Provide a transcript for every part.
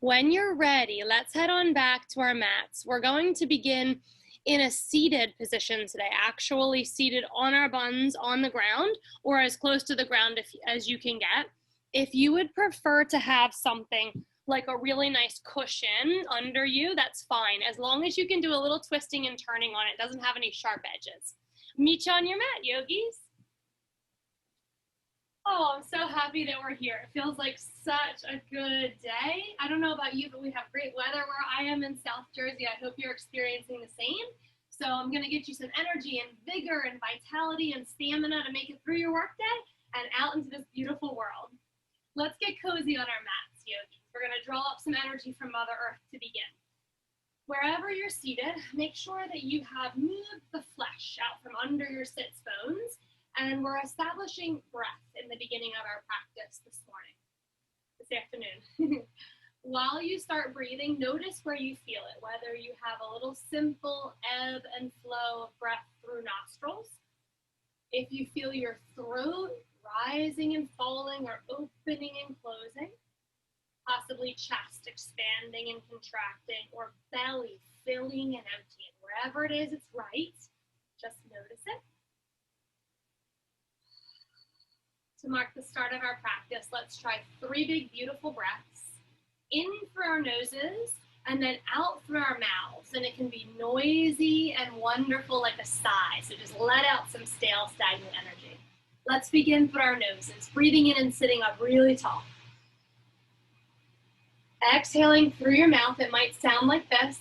When you're ready, let's head on back to our mats. We're going to begin in a seated position today, actually seated on our buns on the ground or as close to the ground as you can get. If you would prefer to have something like a really nice cushion under you, that's fine, as long as you can do a little twisting and turning on it. It doesn't have any sharp edges. Meet you on your mat, yogis. Oh, I'm so happy that we're here. It feels like such a good day. I don't know about you, but we have great weather where I am in South Jersey. I hope you're experiencing the same. So I'm going to get you some energy and vigor and vitality and stamina to make it through your workday and out into this beautiful world. Let's get cozy on our mats, yogis. We're going to draw up some energy from Mother Earth to begin. Wherever you're seated, make sure that you have moved the flesh out from under your sits bones. And we're establishing breath in the beginning of our practice this afternoon. While you start breathing, notice where you feel it, whether you have a little simple ebb and flow of breath through nostrils. If you feel your throat rising and falling or opening and closing, possibly chest expanding and contracting, or belly filling and emptying. Wherever it is, it's right. Just notice it. To mark the start of our practice, let's try 3 big, beautiful breaths. In through our noses, and then out through our mouths. And it can be noisy and wonderful like a sigh. So just let out some stale, stagnant energy. Let's begin through our noses, breathing in and sitting up really tall. Exhaling through your mouth, it might sound like this.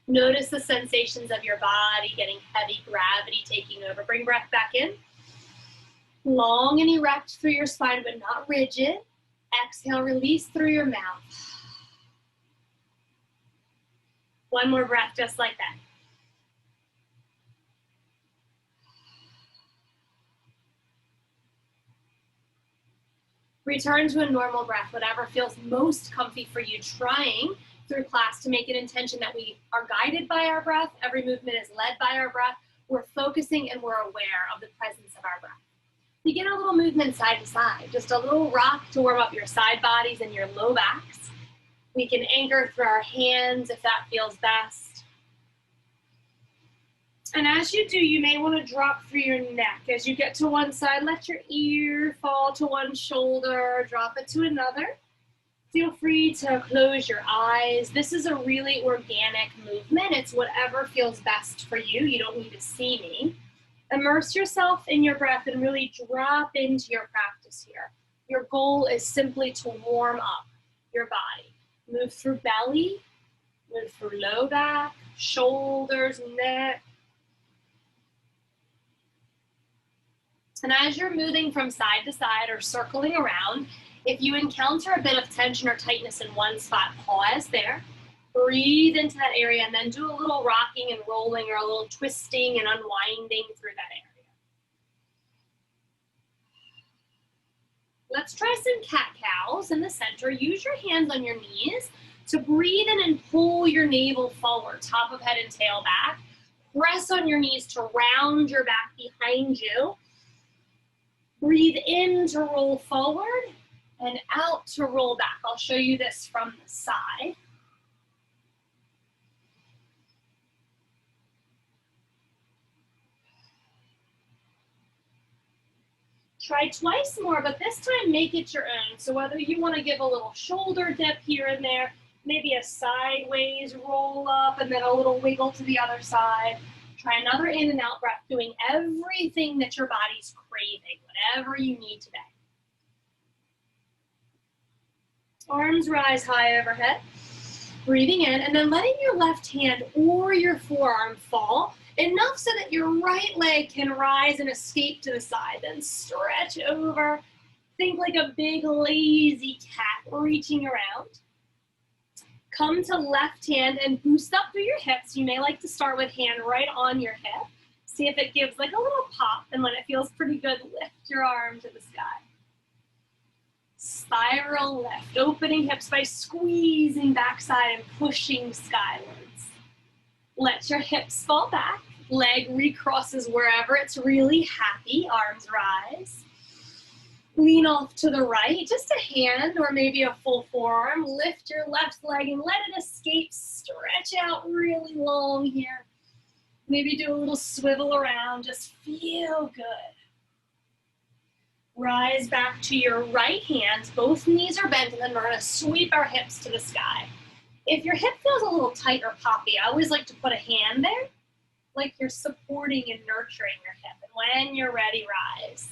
Notice the sensations of your body getting heavy, gravity taking over. Bring breath back in. Long and erect through your spine, but not rigid. Exhale, release through your mouth. One more breath, just like that. Return to a normal breath, whatever feels most comfy for you, trying through class to make an intention that we are guided by our breath. Every movement is led by our breath. We're focusing and we're aware of the presence of our breath. Begin a little movement side to side, just a little rock to warm up your side bodies and your low backs. We can anchor through our hands if that feels best. And as you do, you may want to drop through your neck. As you get to one side, let your ear fall to one shoulder, drop it to another. Feel free to close your eyes. This is a really organic movement. It's whatever feels best for you. You don't need to see me. Immerse yourself in your breath and really drop into your practice here. Your goal is simply to warm up your body. Move through belly, move through low back, shoulders, neck. And as you're moving from side to side or circling around, if you encounter a bit of tension or tightness in one spot, pause there. Breathe into that area and then do a little rocking and rolling or a little twisting and unwinding through that area. Let's try some cat-cows in the center. Use your hands on your knees to breathe in and pull your navel forward, top of head and tail back. Press on your knees to round your back behind you. Breathe in to roll forward and out to roll back. I'll show you this from the side. Try twice more, but this time make it your own. So whether you want to give a little shoulder dip here and there, maybe a sideways roll up and then a little wiggle to the other side. Try another in and out breath, doing everything that your body's craving, whatever you need today. Arms rise high overhead. Breathing in and then letting your left hand or your forearm fall enough so that your right leg can rise and escape to the side. Then stretch over. Think like a big lazy cat reaching around. Come to left hand and boost up through your hips. You may like to start with hand right on your hip. See if it gives like a little pop, and when it feels pretty good, lift your arm to the sky. Spiral lift, opening hips by squeezing backside and pushing skywards. Let your hips fall back. Leg recrosses wherever it's really happy. Arms rise. Lean off to the right, just a hand or maybe a full forearm. Lift your left leg and let it escape. Stretch out really long here. Maybe do a little swivel around. Just feel good. Rise back to your right hand. Both knees are bent, and then we're going to sweep our hips to the sky. If your hip feels a little tight or poppy, I always like to put a hand there, like you're supporting and nurturing your hip. And when you're ready, rise.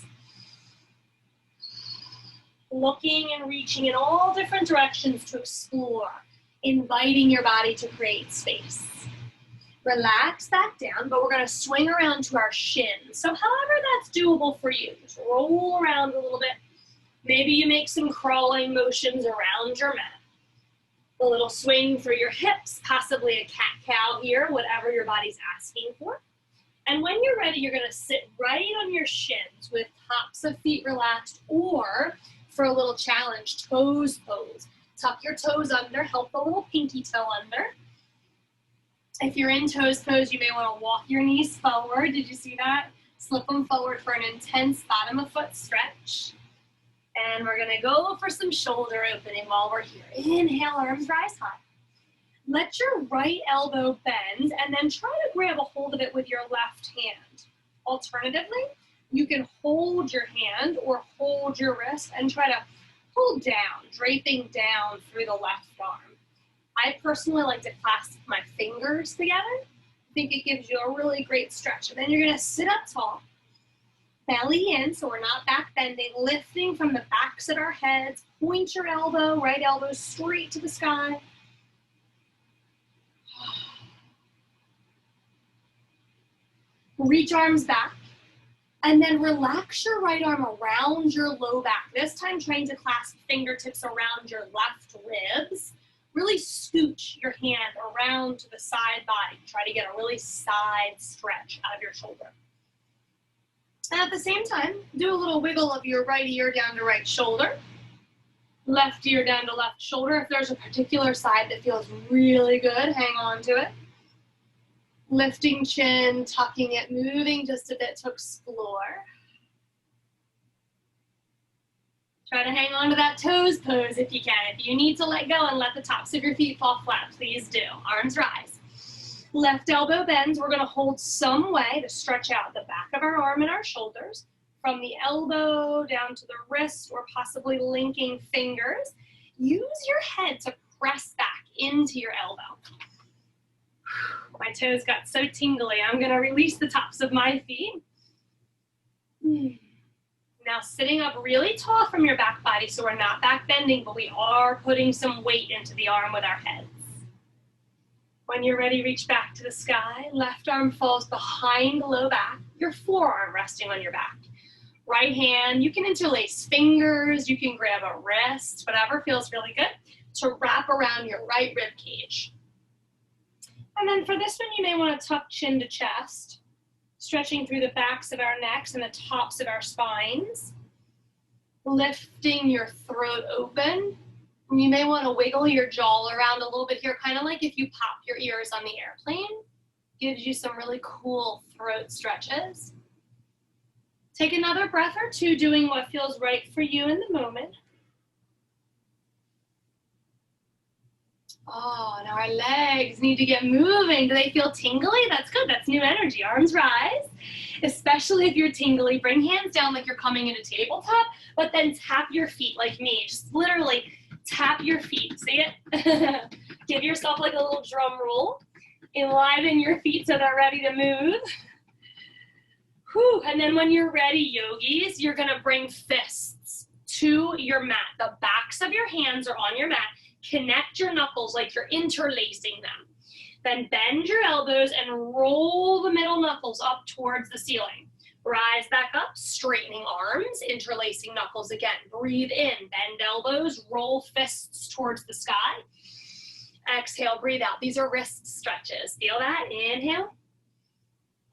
Looking and reaching in all different directions to explore, inviting your body to create space. Relax back down, but we're going to swing around to our shins. So however that's doable for you, just roll around a little bit. Maybe you make some crawling motions around your mat. A little swing for your hips, possibly a cat-cow here, whatever your body's asking for. And when you're ready, you're going to sit right on your shins with tops of feet relaxed, or for a little challenge, toes pose. Tuck your toes under, help the little pinky toe under. If you're in toes pose, you may want to walk your knees forward. Did you see that? Slip them forward for an intense bottom of foot stretch. And we're going to go for some shoulder opening while we're here. Inhale, arms rise high. Let your right elbow bend and then try to grab a hold of it with your left hand. Alternatively, you can hold your hand or hold your wrist and try to pull down, draping down through the left arm. I personally like to clasp my fingers together. I think it gives you a really great stretch. And then you're going to sit up tall. Belly in, so we're not back bending, lifting from the backs of our heads. Point your elbow, right elbow straight to the sky. Reach arms back. And then relax your right arm around your low back. This time trying to clasp fingertips around your left ribs. Really scooch your hand around to the side body. Try to get a really side stretch out of your shoulder. And at the same time, do a little wiggle of your right ear down to right shoulder. Left ear down to left shoulder. If there's a particular side that feels really good, hang on to it. Lifting chin, tucking it, moving just a bit to explore. Try to hang on to that toes pose if you can. If you need to let go and let the tops of your feet fall flat, please do. Arms rise. Left elbow bends. We're going to hold some way to stretch out the back of our arm and our shoulders from the elbow down to the wrist or possibly linking fingers. Use your head to press back into your elbow. My toes got so tingly. I'm going to release the tops of my feet. Now sitting up really tall from your back body, so we're not back bending, but we are putting some weight into the arm with our heads. When you're ready, reach back to the sky. Left arm falls behind the low back, your forearm resting on your back. Right hand, you can interlace fingers, you can grab a wrist, whatever feels really good, to wrap around your right rib cage. And then for this one, you may want to tuck chin to chest, stretching through the backs of our necks and the tops of our spines. Lifting your throat open. You may want to wiggle your jaw around a little bit here, kind of like if you pop your ears on the airplane. Gives you some really cool throat stretches. Take another breath or two, doing what feels right for you in the moment. Oh, now our legs need to get moving. Do they feel tingly? That's good. That's new energy. Arms rise. Especially if you're tingly, bring hands down like you're coming into tabletop, but then tap your feet like me. Just literally tap your feet. See it? Give yourself like a little drum roll. Enliven your feet so they're ready to move. Whew. And then when you're ready, yogis, you're going to bring fists to your mat. The backs of your hands are on your mat. Connect your knuckles like you're interlacing them. Then bend your elbows and roll the middle knuckles up towards the ceiling. Rise back up, straightening arms, interlacing knuckles again. Breathe in, bend elbows, roll fists towards the sky. Exhale, breathe out. These are wrist stretches. Feel that? Inhale.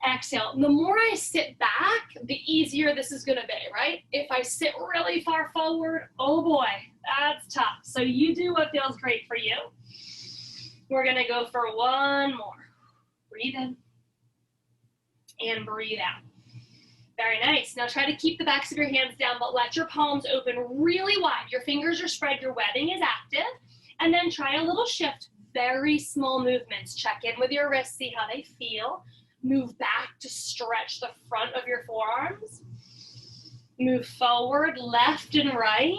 Exhale. The more I sit back, the easier this is going to be, right? If I sit really far forward, oh boy, that's tough. So you do what feels great for you. We're going to go for one more. Breathe in and breathe out. Very nice. Now try to keep the backs of your hands down, but let your palms open really wide. Your fingers are spread, your webbing is active. And then try a little shift, very small movements. Check in with your wrists, see how they feel. Move back to stretch the front of your forearms. Move forward, left and right.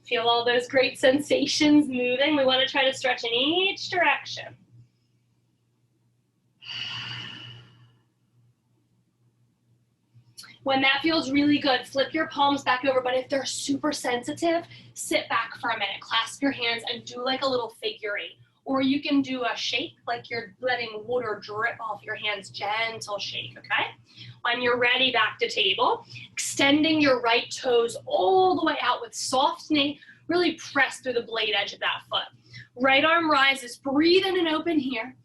Feel all those great sensations moving. We want to try to stretch in each direction. When that feels really good, flip your palms back over, but if they're super sensitive, sit back for a minute, clasp your hands and do like a little figure eight. Or you can do a shake, like you're letting water drip off your hands, gentle shake, okay? When you're ready, back to table, extending your right toes all the way out with soft knee, really press through the blade edge of that foot. Right arm rises, breathe in and open here.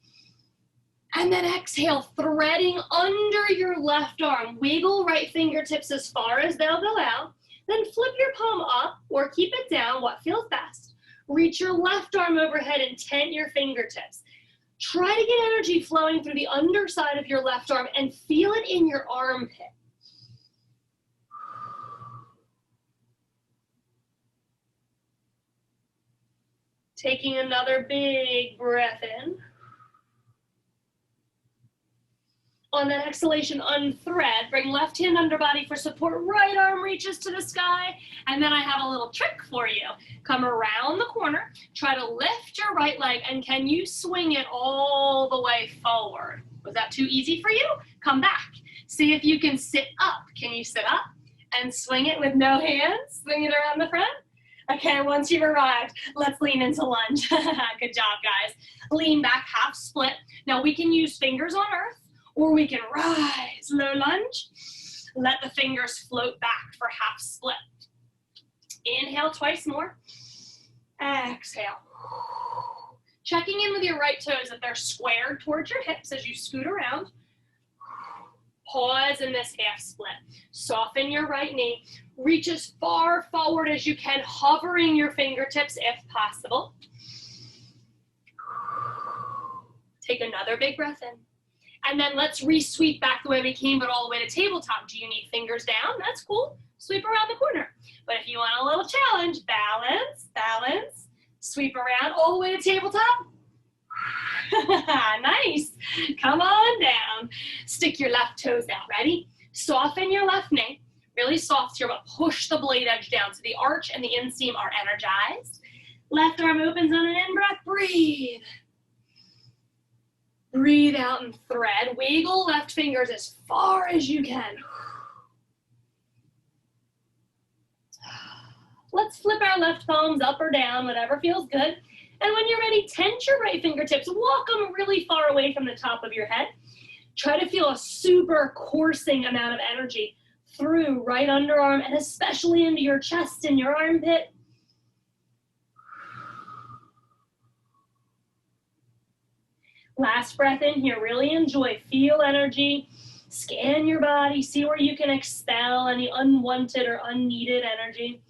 And then exhale, threading under your left arm. Wiggle right fingertips as far as they'll go out. Then flip your palm up or keep it down, what feels best. Reach your left arm overhead and tent your fingertips. Try to get energy flowing through the underside of your left arm and feel it in your armpit. Taking another big breath in. On that exhalation, unthread. Bring left hand under body for support. Right arm reaches to the sky. And then I have a little trick for you. Come around the corner. Try to lift your right leg. And can you swing it all the way forward? Was that too easy for you? Come back. See if you can sit up. Can you sit up and swing it with no hands? Swing it around the front. Okay, once you've arrived, let's lean into lunge. Good job, guys. Lean back, half split. Now we can use fingers on earth. Or we can rise, low lunge. Let the fingers float back for half split. Inhale twice more. Exhale. Checking in with your right toes if they're squared towards your hips as you scoot around. Pause in this half split. Soften your right knee. Reach as far forward as you can, hovering your fingertips if possible. Take another big breath in. And then let's re-sweep back the way we came, but all the way to tabletop. Do you need fingers down? That's cool. Sweep around the corner. But if you want a little challenge, balance, balance, sweep around all the way to tabletop. Nice. Come on down. Stick your left toes out. Ready? Soften your left knee. Really soft here, but push the blade edge down so the arch and the inseam are energized. Left arm opens on an in-breath. Breathe. Breathe out and thread. Wiggle left fingers as far as you can. Let's flip our left palms up or down, whatever feels good. And when you're ready, tent your right fingertips. Walk them really far away from the top of your head. Try to feel a super coursing amount of energy through right underarm and especially into your chest and your armpit. Last breath in here, really enjoy, feel energy, scan your body, see where you can expel any unwanted or unneeded energy.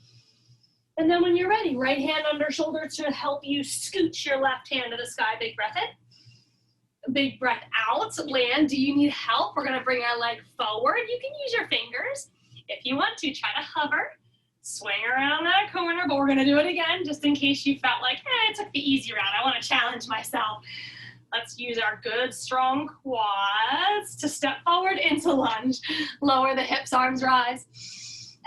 And then when you're ready, right hand under shoulder to help you scooch your left hand to the sky, big breath in. Big breath out, land. Do you need help? We're gonna bring our leg forward. You can use your fingers. If you want to, try to hover, swing around that corner, but we're gonna do it again just in case you felt like, I took the easy route. I wanna challenge myself. Let's use our good, strong quads to step forward into lunge. Lower the hips, arms rise.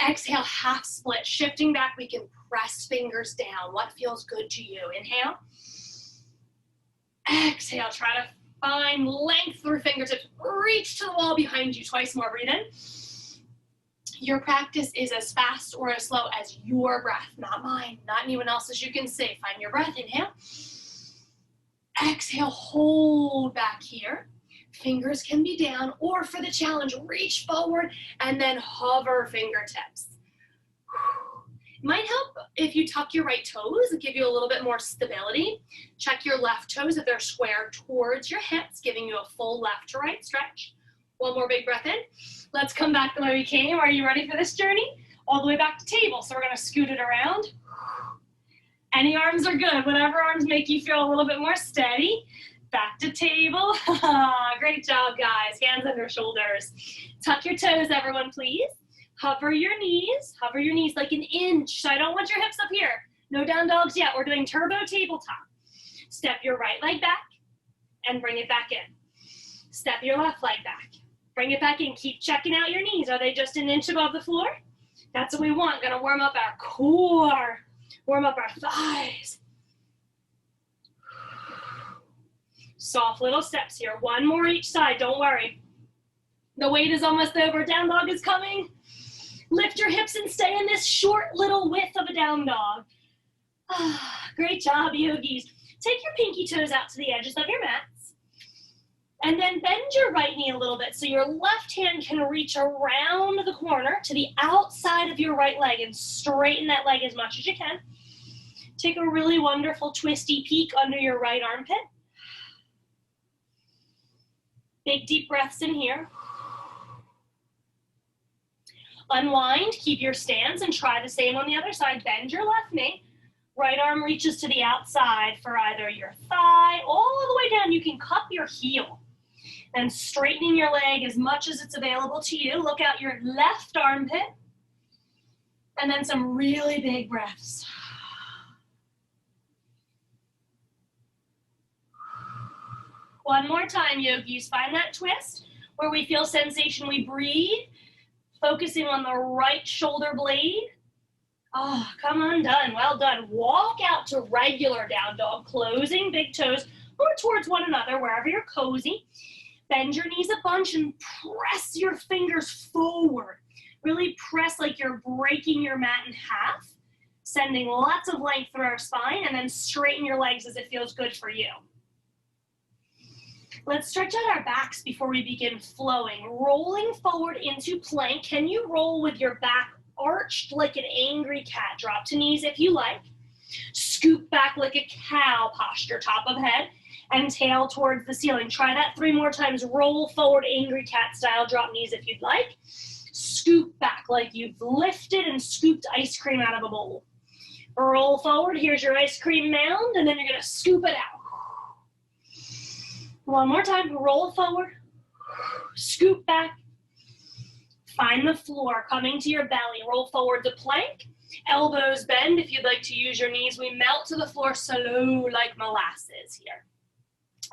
Exhale, half split. Shifting back, we can press fingers down. What feels good to you? Inhale. Exhale, try to find length through fingertips. Reach to the wall behind you. Twice more, breathe in. Your practice is as fast or as slow as your breath, not mine, not anyone else's. You can say, find your breath, inhale. Exhale, hold back here. Fingers can be down, or for the challenge, reach forward and then hover fingertips. It might help if you tuck your right toes and give you a little bit more stability. Check your left toes if they're square towards your hips, giving you a full left to right stretch. One more big breath in. Let's come back the way we came. Are you ready for this journey? All the way back to table. So we're gonna scoot it around. Any arms are good. Whatever arms make you feel a little bit more steady. Back to table. Great job, guys. Hands under shoulders. Tuck your toes, everyone, please. Hover your knees like an inch. So I don't want your hips up here. No down dogs yet. We're doing turbo tabletop. Step your right leg back and bring it back in. Step your left leg back. Bring it back in. Keep checking out your knees. Are they just an inch above the floor? That's what we want. Gonna warm up our core. Warm up our thighs. Soft little steps here. One more each side. Don't worry. The weight is almost over. Down dog is coming. Lift your hips and stay in this short little width of a down dog. Great job, yogis. Take your pinky toes out to the edges of your mats. And then bend your right knee a little bit so your left hand can reach around the corner to the outside of your right leg and straighten that leg as much as you can. Take a really wonderful twisty peek under your right armpit. Big deep breaths in here. Unwind, keep your stance, and try the same on the other side. Bend your left knee. Right arm reaches to the outside for either your thigh, all the way down. You can cup your heel. And straightening your leg as much as it's available to you. Look out your left armpit. And then some really big breaths. One more time, yogis. Find that twist where we feel sensation. We breathe, focusing on the right shoulder blade. Oh, come on, done. Well done. Walk out to regular down dog, closing big toes or towards one another, wherever you're cozy. Bend your knees a bunch and press your fingers forward. Really press like you're breaking your mat in half, sending lots of length through our spine, and then straighten your legs as it feels good for you. Let's stretch out our backs before we begin flowing. Rolling forward into plank. Can you roll with your back arched like an angry cat? Drop to knees if you like. Scoop back like a cow posture, top of head, and tail towards the ceiling. Try that 3 more times. Roll forward, angry cat style. Drop knees if you'd like. Scoop back like you've lifted and scooped ice cream out of a bowl. Roll forward. Here's your ice cream mound, and then you're going to scoop it out. One more time. Roll forward. Scoop back. Find the floor coming to your belly. Roll forward to plank. Elbows bend. If you'd like to use your knees, we melt to the floor slow like molasses here.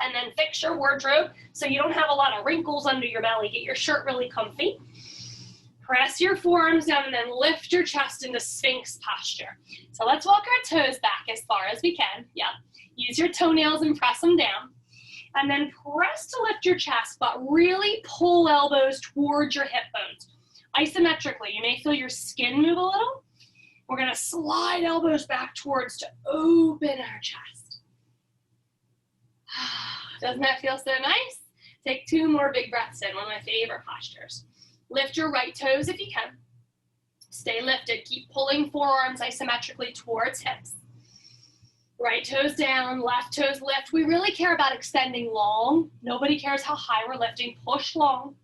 And then fix your wardrobe so you don't have a lot of wrinkles under your belly. Get your shirt really comfy. Press your forearms down and then lift your chest into Sphinx posture. So let's walk our toes back as far as we can. Yeah. Use your toenails and press them down. And then press to lift your chest, but really pull elbows towards your hip bones. Isometrically, you may feel your skin move a little. We're gonna slide elbows back towards to open our chest. Doesn't that feel so nice? Take 2 more big breaths in, one of my favorite postures. Lift your right toes if you can. Stay lifted, keep pulling forearms isometrically towards hips. Right toes down, left toes lift. We really care about extending long. Nobody cares how high we're lifting. Push long.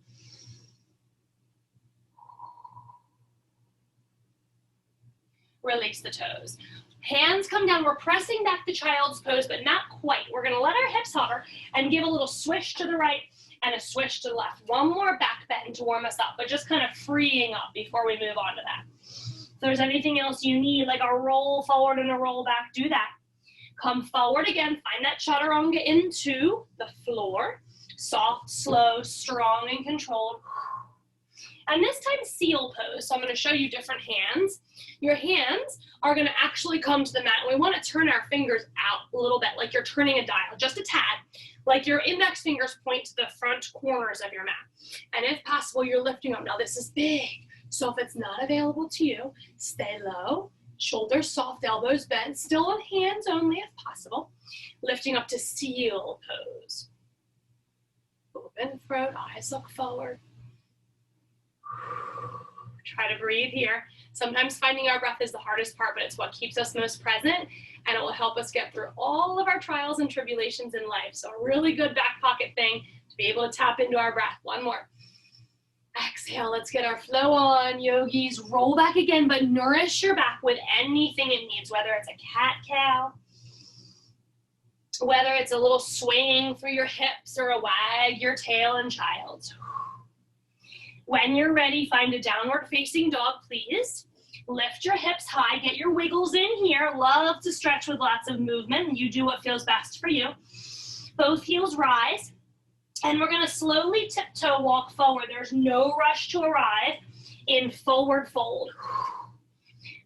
Release the toes. Hands come down. We're pressing back the child's pose, but not quite. We're going to let our hips hover and give a little swish to the right and a swish to the left. One more back bend to warm us up, but just kind of freeing up before we move on to that. If there's anything else you need, like a roll forward and a roll back, do that. Come forward again. Find that chaturanga into the floor. Soft, slow, strong, and controlled. And this time, seal pose. So I'm going to show you different hands. Your hands are going to actually come to the mat. We want to turn our fingers out a little bit, like you're turning a dial, just a tad. Like your index fingers point to the front corners of your mat. And if possible, you're lifting up. Now this is big. So if it's not available to you, stay low. Shoulders soft, elbows bent, still with hands only if possible. Lifting up to seal pose. Open throat, eyes look forward. Try to breathe here. Sometimes finding our breath is the hardest part, but it's what keeps us most present, and it will help us get through all of our trials and tribulations in life. So a really good back pocket thing to be able to tap into our breath. One more. Exhale, let's get our flow on, yogis. Roll back again, but nourish your back with anything it needs, whether it's a cat-cow Whether it's a little swing through your hips or a wag your tail in child's. When you're ready, find a downward facing dog, please. Lift your hips high, get your wiggles in here. Love to stretch with lots of movement. You do what feels best for you. Both heels rise, and we're gonna slowly tiptoe walk forward. There's no rush to arrive in forward fold.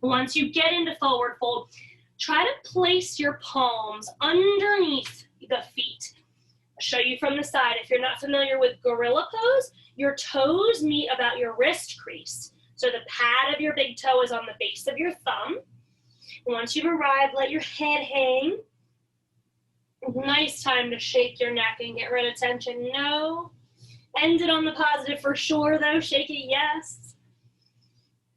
Once you get into forward fold, try to place your palms underneath the feet. I'll show you from the side. If you're not familiar with gorilla pose, your toes meet about your wrist crease. So the pad of your big toe is on the base of your thumb. Once you've arrived, let your head hang. Nice time to shake your neck and get rid of tension. No. End it on the positive for sure, though. Shake it, yes.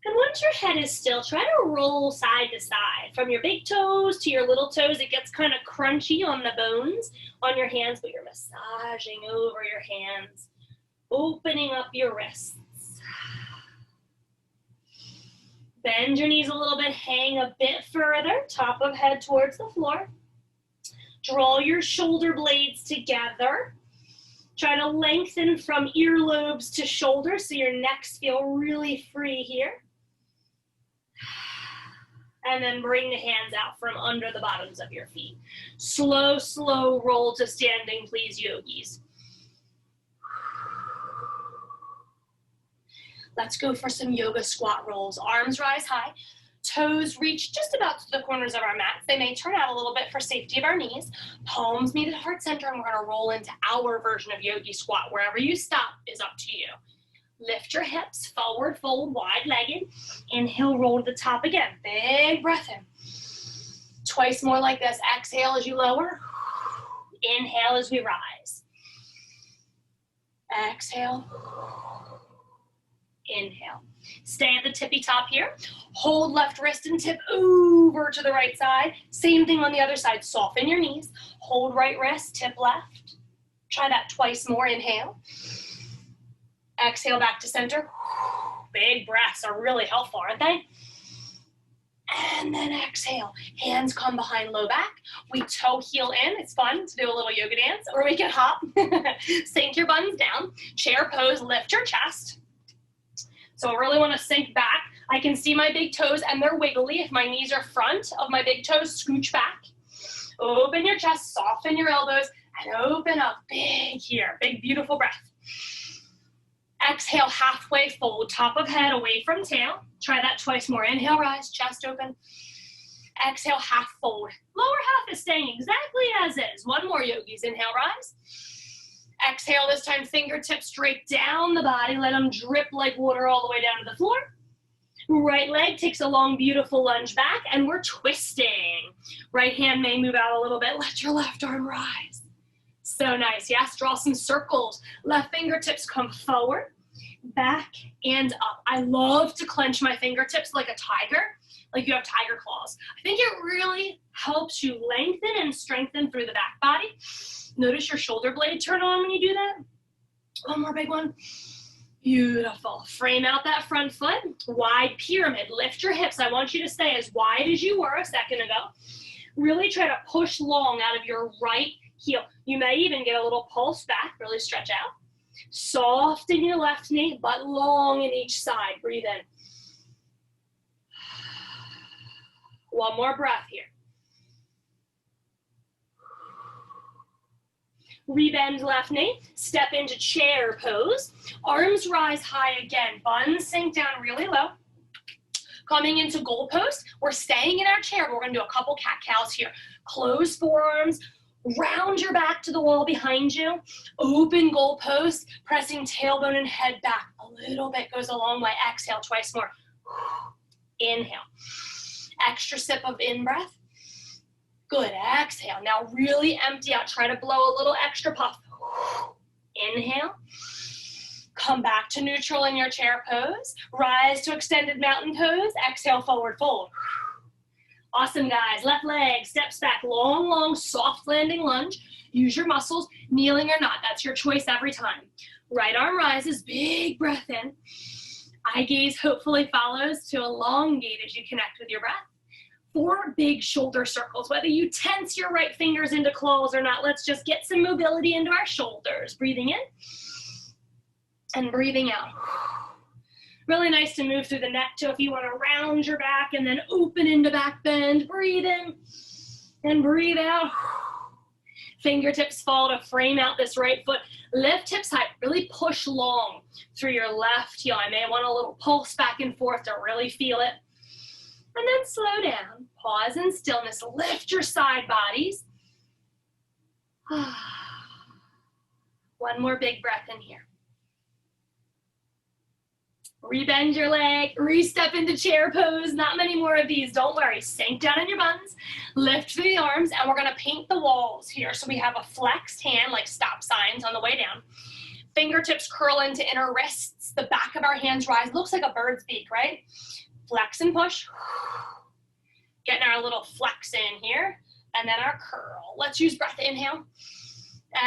And once your head is still, try to roll side to side. From your big toes to your little toes, it gets kind of crunchy on the bones on your hands, but you're massaging over your hands, opening up your wrists. Bend your knees a little bit, hang a bit further, top of head towards the floor. Draw your shoulder blades together. Try to lengthen from earlobes to shoulders so your necks feel really free here. And then bring the hands out from under the bottoms of your feet. Slow, slow roll to standing, please, yogis. Let's go for some yoga squat rolls. Arms rise high, toes reach just about to the corners of our mats. They may turn out a little bit for safety of our knees. Palms meet at heart center, and we're gonna roll into our version of yogi squat. Wherever you stop is up to you. Lift your hips, forward fold, wide-legged. Inhale, roll to the top again. Big breath in. Twice more like this. Exhale as you lower. Inhale as we rise. Exhale. Inhale. Stay at the tippy top here. Hold left wrist and tip over to the right side. Same thing on the other side. Soften your knees. Hold right wrist, tip left. Try that twice more. Inhale. Exhale back to center. Big breaths are really helpful, aren't they? And then exhale. Hands come behind low back. We toe heel in. It's fun to do a little yoga dance, or we can hop. Sink your buns down. Chair pose, lift your chest. So I really want to sink back. I can see my big toes and they're wiggly. If my knees are front of my big toes, scooch back. Open your chest, soften your elbows, and open up big here. Big, beautiful breath. Exhale, halfway fold, top of head away from tail. Try that twice more. Inhale, rise, chest open. Exhale, half fold. Lower half is staying exactly as is. One more, yogis. Inhale, rise. Exhale, this time fingertips straight down the body. Let them drip like water all the way down to the floor. Right leg takes a long, beautiful lunge back, and we're twisting. Right hand may move out a little bit. Let your left arm rise. So nice. Yes, draw some circles. Left fingertips come forward, back, and up. I love to clench my fingertips like a tiger, like you have tiger claws. I think it really helps you lengthen and strengthen through the back body. Notice your shoulder blade turn on when you do that. One more big one. Beautiful. Frame out that front foot. Wide pyramid. Lift your hips. I want you to stay as wide as you were a second ago. Really try to push long out of your right heel. You may even get a little pulse back. Really stretch out. Soft in your left knee, but long in each side. Breathe in. One more breath here. Rebend left knee, step into chair pose. Arms rise high again, buns sink down really low. Coming into goal post, we're staying in our chair, but we're gonna do a couple cat-cows here. Close forearms, round your back to the wall behind you. Open goal post, pressing tailbone and head back. A little bit goes a long way. Exhale twice more. Inhale. Extra sip of in-breath. Good, exhale. Now really empty out. Try to blow a little extra puff. Inhale. Come back to neutral in your chair pose. Rise to extended mountain pose. Exhale, forward fold. Awesome, guys. Left leg steps back. Long, long, soft landing lunge. Use your muscles, kneeling or not. That's your choice every time. Right arm rises. Big breath in. Eye gaze hopefully follows to elongate as you connect with your breath. 4 big shoulder circles. Whether you tense your right fingers into claws or not, let's just get some mobility into our shoulders. Breathing in and breathing out. Really nice to move through the neck too if you want to round your back and then open into back bend. Breathe in and breathe out. Fingertips fall to frame out this right foot. Lift hips high. Really push long through your left heel. I may want a little pulse back and forth to really feel it. And then slow down. Pause in stillness. Lift your side bodies. One more big breath in here. Rebend your leg, re-step into chair pose. Not many more of these, don't worry. Sink down in your buns, lift through the arms, and we're gonna paint the walls here. So we have a flexed hand, like stop signs on the way down. Fingertips curl into inner wrists. The back of our hands rise. Looks like a bird's beak, right? Flex and push. Getting our little flex in here, and then our curl. Let's use breath. Inhale,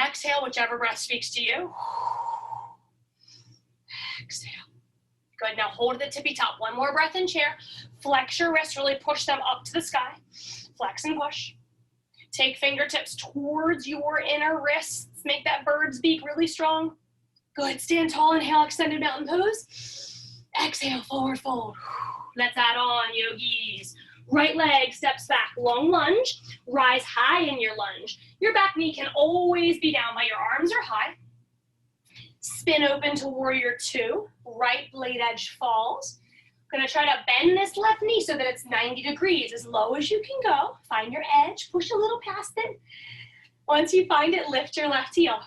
exhale, whichever breath speaks to you. Exhale. Good, now hold the tippy top. One more breath in chair. Flex your wrists, really push them up to the sky. Flex and push. Take fingertips towards your inner wrists. Make that bird's beak really strong. Good, stand tall, inhale, extended mountain pose. Exhale, forward fold. Let's add on, yogis. Right leg steps back, long lunge. Rise high in your lunge. Your back knee can always be down, but your arms are high. Spin open to warrior 2. Right blade edge falls. Gonna try to bend this left knee so that it's 90 degrees, as low as you can go. Find your edge, push a little past it. Once you find it, lift your left heel.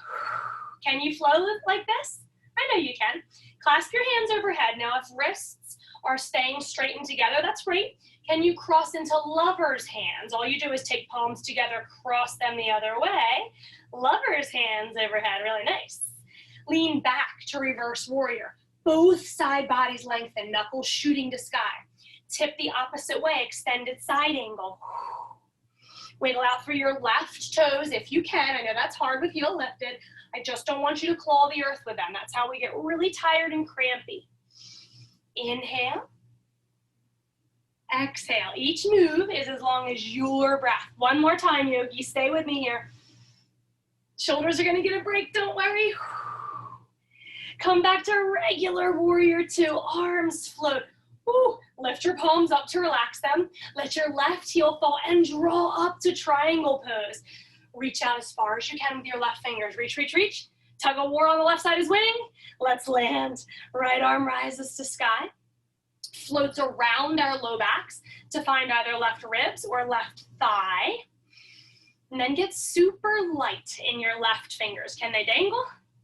Can you flow like this? I know you can. Clasp your hands overhead. Now if wrists are staying straight and together, that's great. Can you cross into lover's hands? All you do is take palms together, cross them the other way. Lover's hands overhead, really nice. Lean back to reverse warrior. Both side bodies lengthen, knuckles shooting to sky. Tip the opposite way, extended side angle. Wiggle out through your left toes if you can. I know that's hard with heel lifted. I just don't want you to claw the earth with them. That's how we get really tired and crampy. Inhale. Exhale. Each move is as long as your breath. One more time, yogi. Stay with me here. Shoulders are going to get a break. Don't worry. Come back to regular warrior 2. Arms float. Ooh, lift your palms up to relax them. Let your left heel fall and draw up to triangle pose. Reach out as far as you can with your left fingers. Reach, reach, reach. Tug of war on the left side is winning. Let's land. Right arm rises to sky. Floats around our low backs to find either left ribs or left thigh. And then get super light in your left fingers. Can they dangle?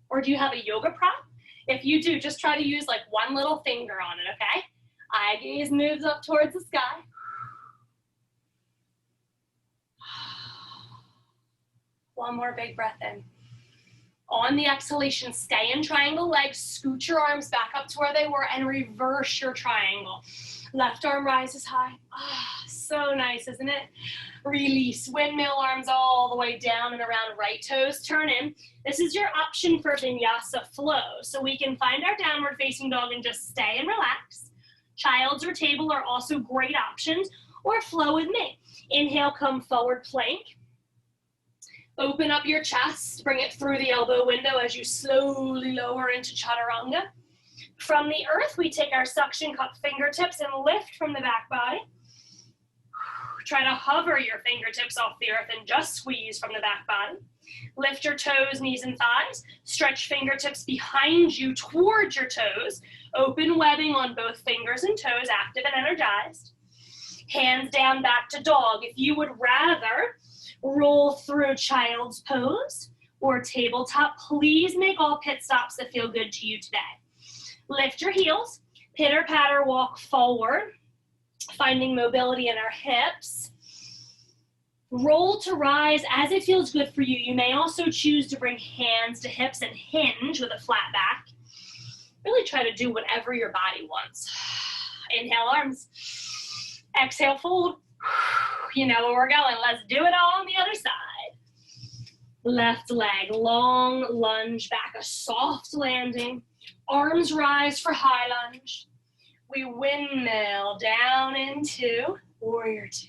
Or do you have a yoga prop? If you do, just try to use like one little finger on it, okay? Eye gaze moves up towards the sky. One more big breath in. On the exhalation, stay in triangle legs, scoot your arms back up to where they were and reverse your triangle. Left arm rises high. Ah, so nice, isn't it? Release, windmill arms all the way down and around, right toes turn in. This is your option for vinyasa flow. So we can find our downward facing dog and just stay and relax. Child's or table are also great options, or flow with me. Inhale, come forward plank. Open up your chest, bring it through the elbow window as you slowly lower into chaturanga. From the earth, we take our suction cup fingertips and lift from the back body. Try to hover your fingertips off the earth and just squeeze from the back body. Lift your toes, knees, and thighs. Stretch fingertips behind you towards your toes. Open webbing on both fingers and toes, active and energized. Hands down back to dog. If you would rather roll through child's pose or tabletop, please make all pit stops that feel good to you today. Lift your heels, pitter patter walk forward, finding mobility in our hips. Roll to rise as it feels good for you. You may also choose to bring hands to hips and hinge with a flat back. Really try to do whatever your body wants. Inhale, arms. Exhale, fold. You know where we're going. Let's do it all on the other side. Left leg, long lunge back, a soft landing. Arms rise for high lunge. We windmill down into warrior 2.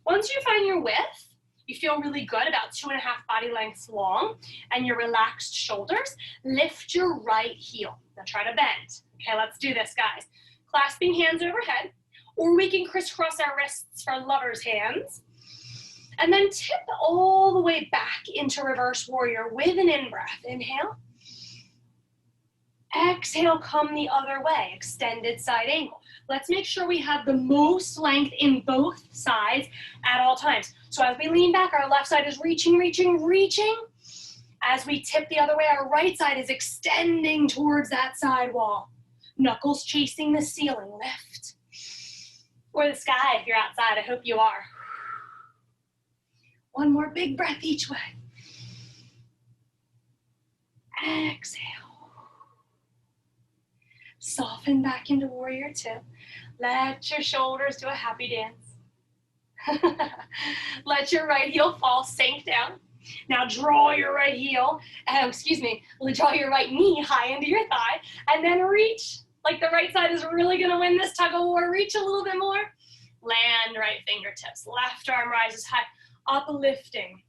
Once you find your width, you feel really good, about 2.5 body lengths long, and your relaxed shoulders, lift your right heel. Now try to bend. Okay, let's do this, guys. Clasping hands overhead, or we can crisscross our wrists for lover's hands. And then tip all the way back into reverse warrior with an in-breath. Inhale. Exhale, come the other way, extended side angle. Let's make sure we have the most length in both sides at all times. So as we lean back, our left side is reaching, reaching, reaching. As we tip the other way, our right side is extending towards that side wall. Knuckles chasing the ceiling, lift. Or the sky if you're outside, I hope you are. One more big breath each way. Exhale. Soften back into warrior two. Let your shoulders do a happy dance. Let your right heel fall, sink down. Now draw your right heel, draw your right knee high into your thigh, and then reach, like the right side is really gonna win this tug of war. Reach a little bit more. Land right fingertips, left arm rises high, uplifting.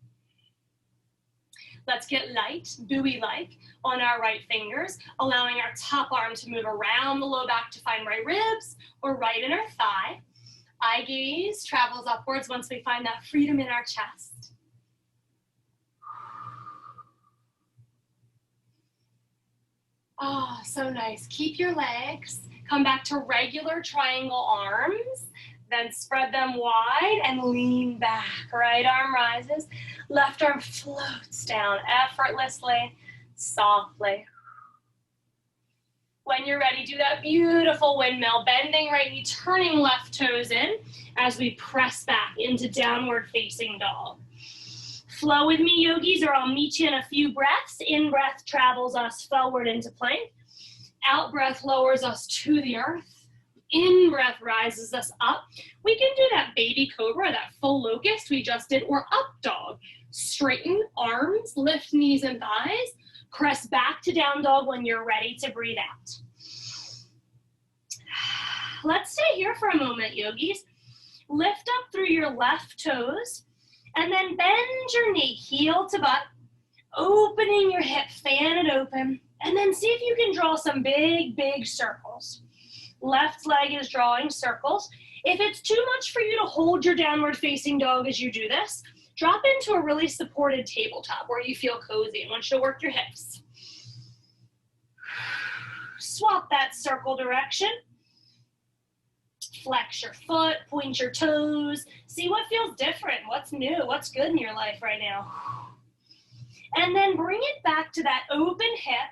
Let's get light, buoy-like, on our right fingers, allowing our top arm to move around the low back to find right ribs or right inner thigh. Eye gaze travels upwards once we find that freedom in our chest. Oh, so nice. Keep your legs. Come back to regular triangle arms. Then spread them wide and lean back. Right arm rises. Left arm floats down effortlessly, softly. When you're ready, do that beautiful windmill, bending right knee, turning left toes in as we press back into downward facing dog. Flow with me, yogis, or I'll meet you in a few breaths. In breath travels us forward into plank. Out breath lowers us to the earth. In breath rises us up. We can do that baby cobra, that full locust we just did, or up dog. Straighten arms, lift knees and thighs. Press back to down dog when you're ready to breathe out. Let's stay here for a moment, yogis. Lift up through your left toes and then bend your knee, heel to butt, opening your hip, fan it open, and then see if you can draw some big, big circles. Left leg is drawing circles. If it's too much for you to hold your downward facing dog as you do this, drop into a really supported tabletop where you feel cozy. I want you to work your hips. Swap that circle direction. Flex your foot, point your toes. See what feels different, what's new, what's good in your life right now. And then bring it back to that open hip.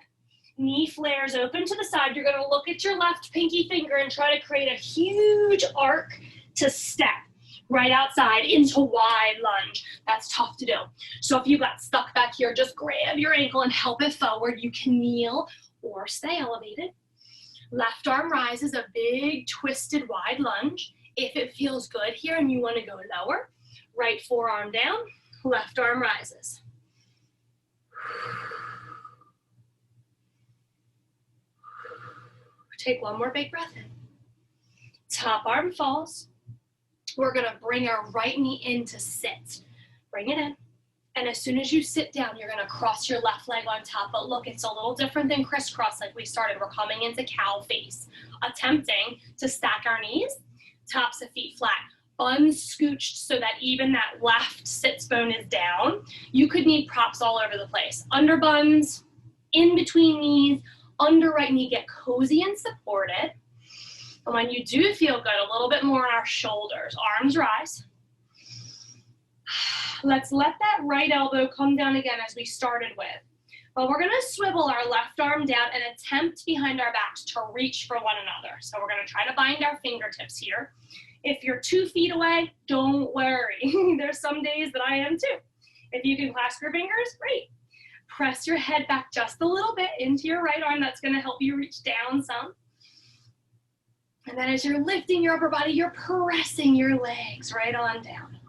Knee flares open to the side. You're going to look at your left pinky finger and try to create a huge arc to step right outside into wide lunge. That's tough to do. So if you got stuck back here, just grab your ankle and help it forward. You can kneel or stay elevated. Left arm rises, a big twisted wide lunge. If it feels good here and you want to go lower, right forearm down, left arm rises. Take one more big breath in. Top arm falls. We're gonna bring our right knee in to sit. Bring it in. And as soon as you sit down, you're gonna cross your left leg on top. But look, it's a little different than crisscross like we started. We're coming into cow face, attempting to stack our knees, tops of feet flat. Buns scooched so that even that left sits bone is down. You could need props all over the place. Under buns, in between knees, under right knee, get cozy and supported. And when you do feel good, a little bit more on our shoulders. Arms rise. Let's let that right elbow come down again as we started with. But we're gonna swivel our left arm down and attempt behind our backs to reach for one another. So we're gonna try to bind our fingertips here. If you're 2 feet away, don't worry. There's some days that I am too. If you can clasp your fingers, great. Press your head back just a little bit into your right arm. That's gonna help you reach down some. And then as you're lifting your upper body, you're pressing your legs right on down.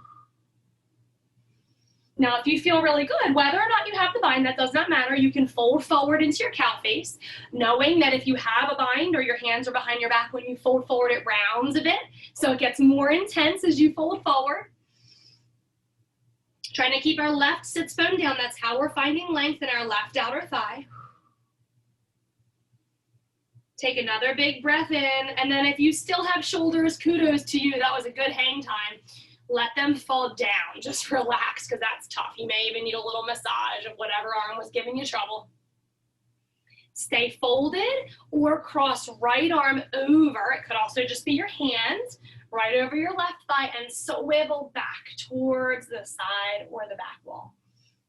Now, if you feel really good, whether or not you have the bind, that does not matter. You can fold forward into your cow face, knowing that if you have a bind or your hands are behind your back, when you fold forward, it rounds a bit. So it gets more intense as you fold forward. Trying to keep our left sits bone down. That's how we're finding length in our left outer thigh. Take another big breath in, and then if you still have shoulders, kudos to you. That was a good hang time. Let them fall down. Just relax, because that's tough. You may even need a little massage of whatever arm was giving you trouble. Stay folded or cross right arm over. It could also just be your hand right over your left thigh and swivel back towards the side or the back wall.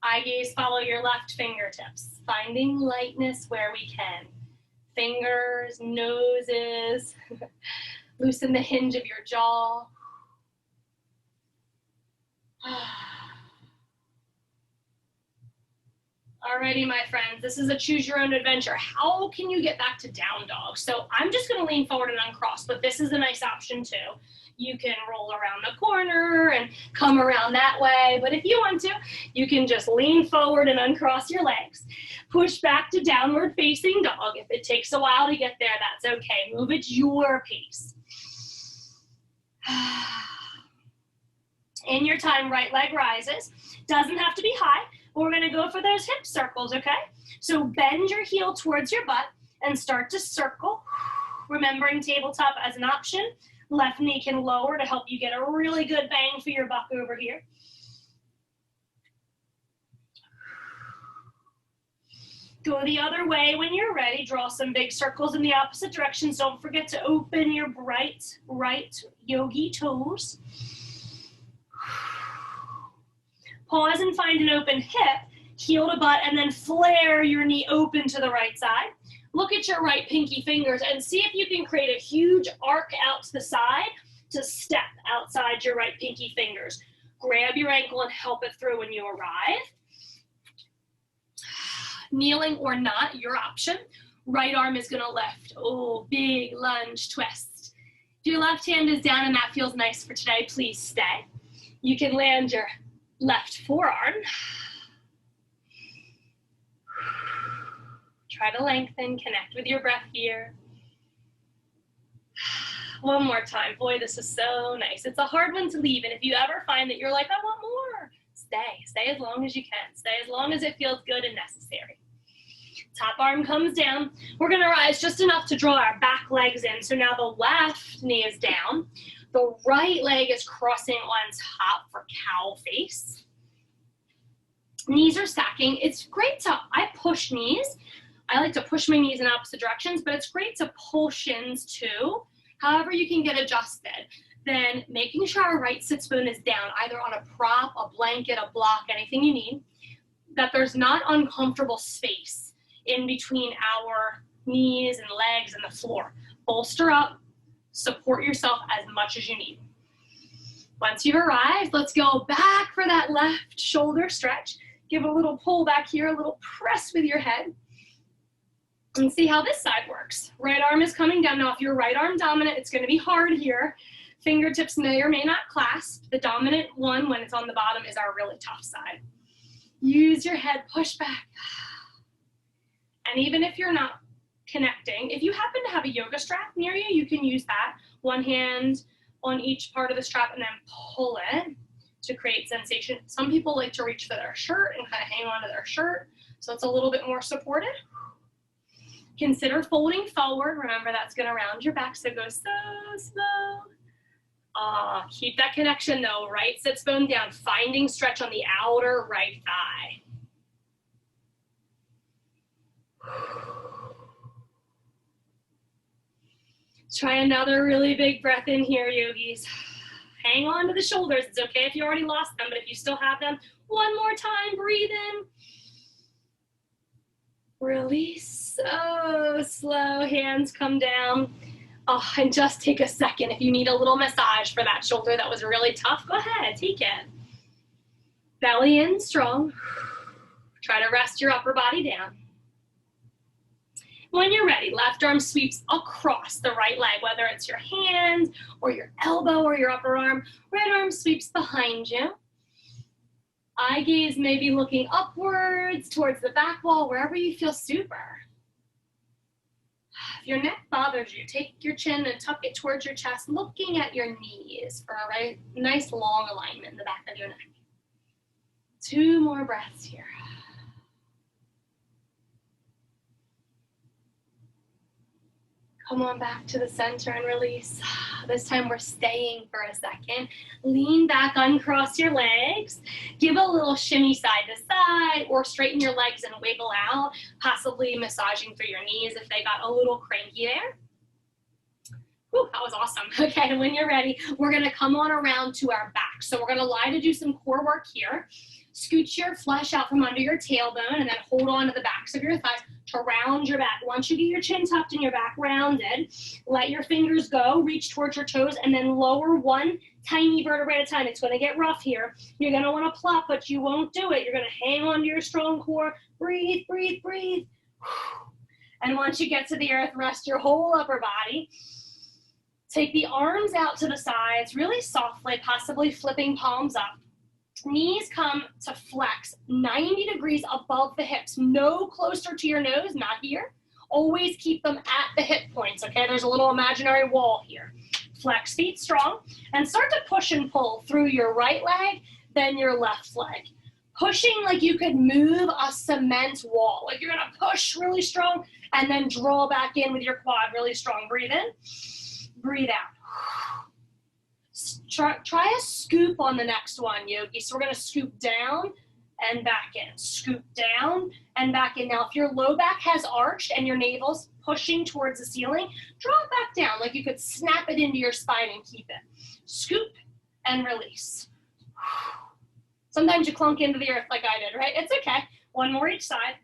Eye gaze, follow your left fingertips, finding lightness where we can. Fingers, noses, loosen the hinge of your jaw. Alrighty, my friends, this is a choose your own adventure. How can you get back to down dog? So I'm just gonna lean forward and uncross, but this is a nice option too. You can roll around the corner and come around that way, but if you want to, you can just lean forward and uncross your legs. Push back to downward facing dog. If it takes a while to get there, that's okay. Move at your pace. In your time, right leg rises. Doesn't have to be high. We're gonna go for those hip circles, okay? So bend your heel towards your butt and start to circle. Remembering tabletop as an option. Left knee can lower to help you get a really good bang for your buck over here. Go the other way when you're ready. Draw some big circles in the opposite directions. Don't forget to open your bright right yogi toes. Pause and find an open hip, heel to butt, and then flare your knee open to the right side. Look at your right pinky fingers and see if you can create a huge arc out to the side to step outside your right pinky fingers. Grab your ankle and help it through when you arrive. Kneeling or not, your option. Right arm is gonna lift. Oh, big lunge twist. If your left hand is down and that feels nice for today, please stay. You can land your left forearm. Try to lengthen, connect with your breath here. One more time. Boy, this is so nice. It's a hard one to leave, and if you ever find that you're like, I want more, stay. Stay as long as you can. Stay as long as it feels good and necessary. Top arm comes down. We're gonna rise just enough to draw our back legs in. So now the left knee is down. The right leg is crossing on top for cow face. Knees are stacking. It's great to, I push knees. I like to push my knees in opposite directions, but it's great to pull shins too. However you can get adjusted. Then making sure our right sits bone is down, either on a prop, a blanket, a block, anything you need. That there's not uncomfortable space in between our knees and legs and the floor. Bolster up, support yourself as much as you need. Once you've arrived, let's go back for that left shoulder stretch. Give a little pull back here, a little press with your head. And see how this side works. Right arm is coming down. Now, if you're right arm dominant, it's gonna be hard here. Fingertips may or may not clasp. The dominant one, when it's on the bottom, is our really tough side. Use your head, push back. And even if you're not connecting, if you happen to have a yoga strap near you, you can use that. One hand on each part of the strap and then pull it to create sensation. Some people like to reach for their shirt and kind of hang on to their shirt, so it's a little bit more supported. Consider folding forward. Remember, that's gonna round your back, so go so slow. Keep that connection though. Right sits bone down, finding stretch on the outer right thigh. Try another really big breath in here, yogis. Hang on to the shoulders. It's okay if you already lost them, but if you still have them, one more time, breathe in. Release, so slow, hands come down. Oh, and just take a second. If you need a little massage for that shoulder that was really tough, go ahead, take it. Belly in strong. Try to rest your upper body down. When you're ready, left arm sweeps across the right leg, whether it's your hand or your elbow or your upper arm. Right arm sweeps behind you. Eye gaze may be looking upwards towards the back wall, wherever you feel super. If your neck bothers you, take your chin and tuck it towards your chest, looking at your knees for a nice long alignment in the back of your neck. 2 more breaths here. Come on back to the center and release. This time we're staying for a second. Lean back, uncross your legs. Give a little shimmy side to side or straighten your legs and wiggle out, possibly massaging through your knees if they got a little cranky there. Whew, that was awesome. Okay, and when you're ready, we're gonna come on around to our back. So we're gonna lie to do some core work here. Scooch your flesh out from under your tailbone and then hold on to the backs of your thighs to round your back. Once you get your chin tucked and your back rounded, let your fingers go, reach towards your toes, and then lower one tiny vertebrae at a time. It's gonna get rough here. You're gonna wanna plop, but you won't do it. You're gonna hang on to your strong core. Breathe, breathe, breathe. And once you get to the earth, rest your whole upper body. Take the arms out to the sides, really softly, possibly flipping palms up. Knees come to flex 90 degrees above the hips, no closer to your nose, not here. Always keep them at the hip points, okay? There's a little imaginary wall here. Flex feet strong and start to push and pull through your right leg, then your left leg. Pushing like you could move a cement wall. Like you're gonna push really strong and then draw back in with your quad really strong. Breathe in, breathe out. Try a scoop on the next one, yogi. So we're gonna scoop down and back in. Scoop down and back in. Now, if your low back has arched and your navel's pushing towards the ceiling, draw it back down like you could snap it into your spine and keep it. Scoop and release. Sometimes you clunk into the earth like I did, right? It's okay. One more each side.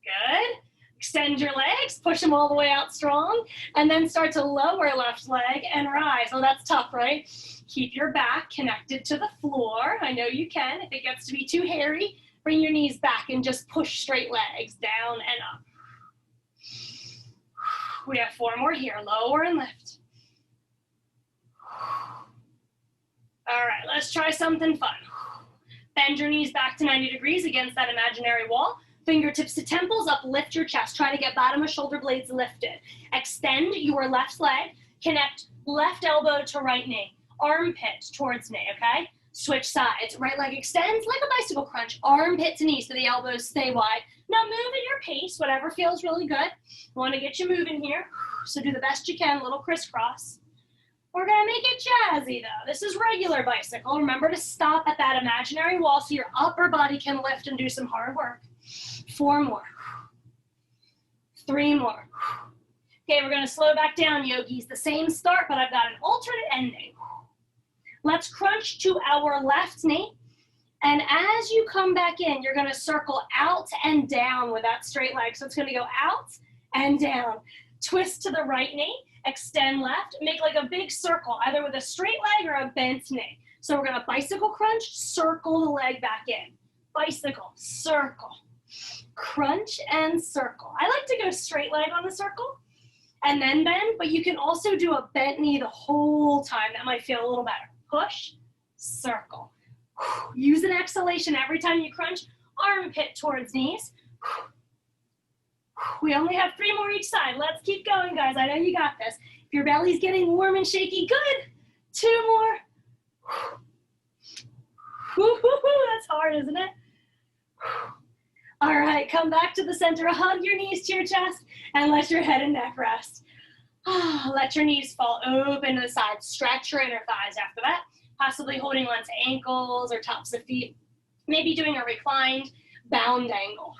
Good. Extend your legs, push them all the way out strong, and then start to lower left leg and rise. Oh, that's tough, right? Keep your back connected to the floor. I know you can. If it gets to be too hairy, bring your knees back and just push straight legs down and up. We have 4 more here. Lower and lift. All right, let's try something fun. Bend your knees back to 90 degrees against that imaginary wall. Fingertips to temples, uplift your chest. Try to get bottom of shoulder blades lifted. Extend your left leg. Connect left elbow to right knee. Armpit towards knee, okay? Switch sides. Right leg extends like a bicycle crunch. Armpit to knee so the elbows stay wide. Now move at your pace, whatever feels really good. Want to get you moving here. So do the best you can, a little crisscross. We're gonna make it jazzy though. This is regular bicycle. Remember to stop at that imaginary wall so your upper body can lift and do some hard work. 4 more. 3 more. Okay, we're gonna slow back down, yogis. The same start, but I've got an alternate ending. Let's crunch to our left knee. And as you come back in, you're gonna circle out and down with that straight leg. So it's gonna go out and down. Twist to the right knee, extend left, make like a big circle, either with a straight leg or a bent knee. So we're gonna bicycle crunch, circle the leg back in. Bicycle, circle, crunch and circle. I like to go straight leg on the circle and then bend, but you can also do a bent knee the whole time. That might feel a little better. Push, circle. Use an exhalation every time you crunch. Armpit towards knees. We only have 3 more each side. Let's keep going, guys. I know you got this. If your belly's getting warm and shaky, good. 2 more. That's hard, isn't it? All right, come back to the center. Hug your knees to your chest and let your head and neck rest. Let your knees fall open to the sides. Stretch your inner thighs after that, possibly holding on to ankles or tops of feet. Maybe doing a reclined bound angle.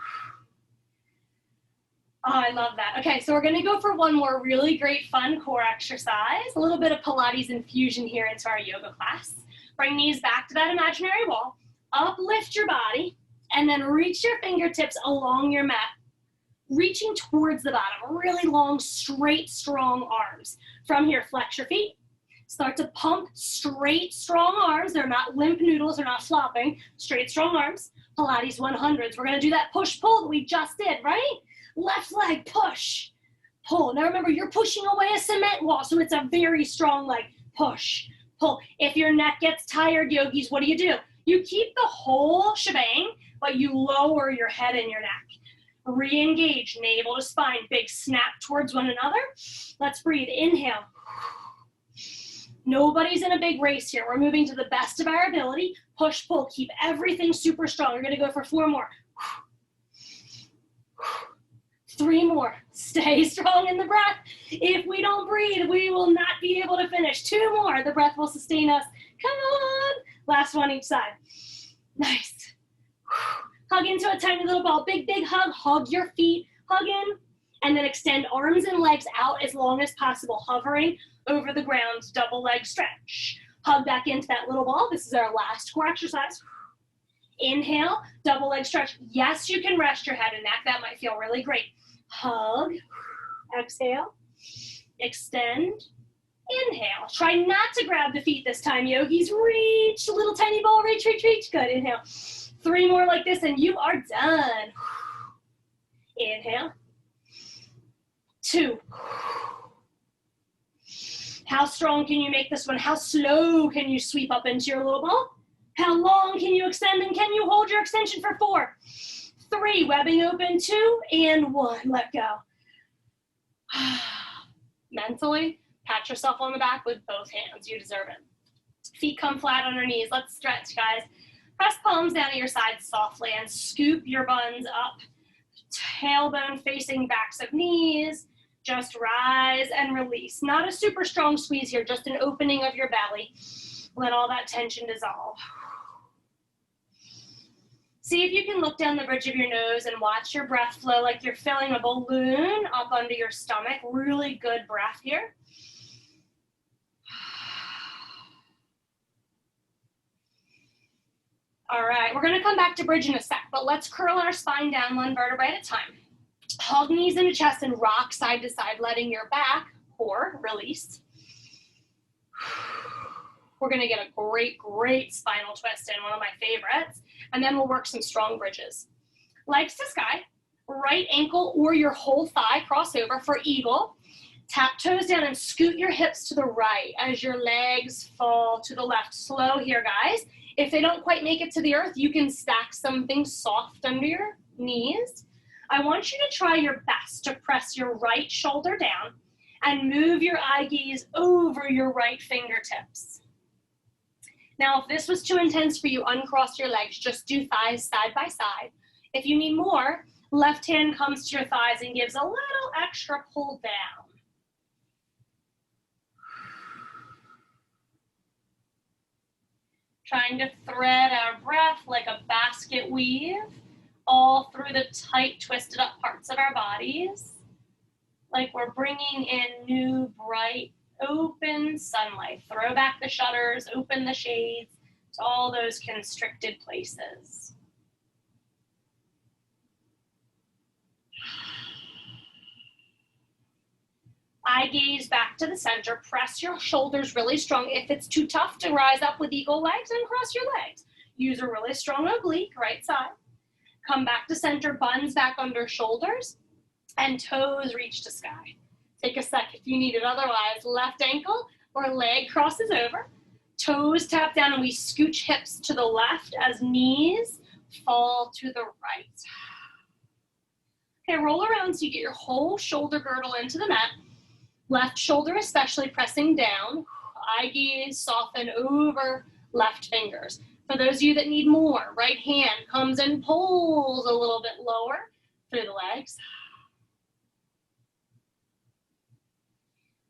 Oh, I love that. Okay, so we're gonna go for one more really great fun core exercise. A little bit of Pilates infusion here into our yoga class. Bring knees back to that imaginary wall. Uplift your body and then reach your fingertips along your mat, reaching towards the bottom. Really long, straight, strong arms. From here, flex your feet. Start to pump straight, strong arms. They're not limp noodles, they're not flopping. Straight, strong arms. Pilates 100s. We're gonna do that push-pull that we just did, right? Left leg, push, pull. Now remember, you're pushing away a cement wall, so it's a very strong leg. Push, pull. If your neck gets tired, yogis, what do? You keep the whole shebang, but you lower your head and your neck. Re-engage, navel to spine, big snap towards one another. Let's breathe. Inhale. Nobody's in a big race here. We're moving to the best of our ability. Push, pull, keep everything super strong. You're gonna go for 4 more. 3 more. Stay strong in the breath. If we don't breathe, we will not be able to finish. 2 more. The breath will sustain us. Come on. Last one each side. Nice. Hug into a tiny little ball. Big, big hug. Hug your feet. Hug in. And then extend arms and legs out as long as possible, hovering over the ground. Double leg stretch. Hug back into that little ball. This is our last core exercise. Inhale, double leg stretch. Yes, you can rest your head and neck. That might feel really great. Hug. Exhale. Extend. Inhale. Try not to grab the feet this time, yogis. Reach. Little tiny ball. Reach, reach, reach. Good. Inhale. 3 more like this and you are done. Inhale. 2. How strong can you make this one? How slow can you sweep up into your little ball? How long can you extend and can you hold your extension for 4? 3, webbing open, 2, and 1. Let go. Mentally, pat yourself on the back with both hands. You deserve it. Feet come flat on your knees. Let's stretch, guys. Press palms down at your sides softly and scoop your buns up. Tailbone facing backs of knees. Just rise and release. Not a super strong squeeze here, just an opening of your belly. Let all that tension dissolve. See if you can look down the bridge of your nose and watch your breath flow like you're filling a balloon up under your stomach. Really good breath here. All right, we're gonna come back to bridge in a sec, but let's curl our spine down 1 vertebrae at a time. Hug knees into chest and rock side to side, letting your back core release. We're gonna get a great, great spinal twist in, one of my favorites, and then we'll work some strong bridges. Legs to sky, right ankle or your whole thigh cross over for eagle. Tap toes down and scoot your hips to the right as your legs fall to the left. Slow here, guys. If they don't quite make it to the earth, you can stack something soft under your knees. I want you to try your best to press your right shoulder down and move your eye gaze over your right fingertips. Now, if this was too intense for you, uncross your legs. Just do thighs side by side. If you need more, left hand comes to your thighs and gives a little extra pull down. Trying to thread our breath like a basket weave all through the tight, twisted up parts of our bodies. Like we're bringing in new, bright, open sunlight. Throw back the shutters, open the shades to all those constricted places. Eye gaze back to the center. Press your shoulders really strong. If it's too tough to rise up with eagle legs, uncross your legs. Use a really strong oblique, right side. Come back to center, buns back under shoulders, and toes reach to sky. Take a sec if you need it. Otherwise, left ankle or leg crosses over. Toes tap down and we scooch hips to the left as knees fall to the right. Okay, roll around so you get your whole shoulder girdle into the mat. Left shoulder especially pressing down. Eye gaze soften over left fingers. For those of you that need more, right hand comes and pulls a little bit lower through the legs.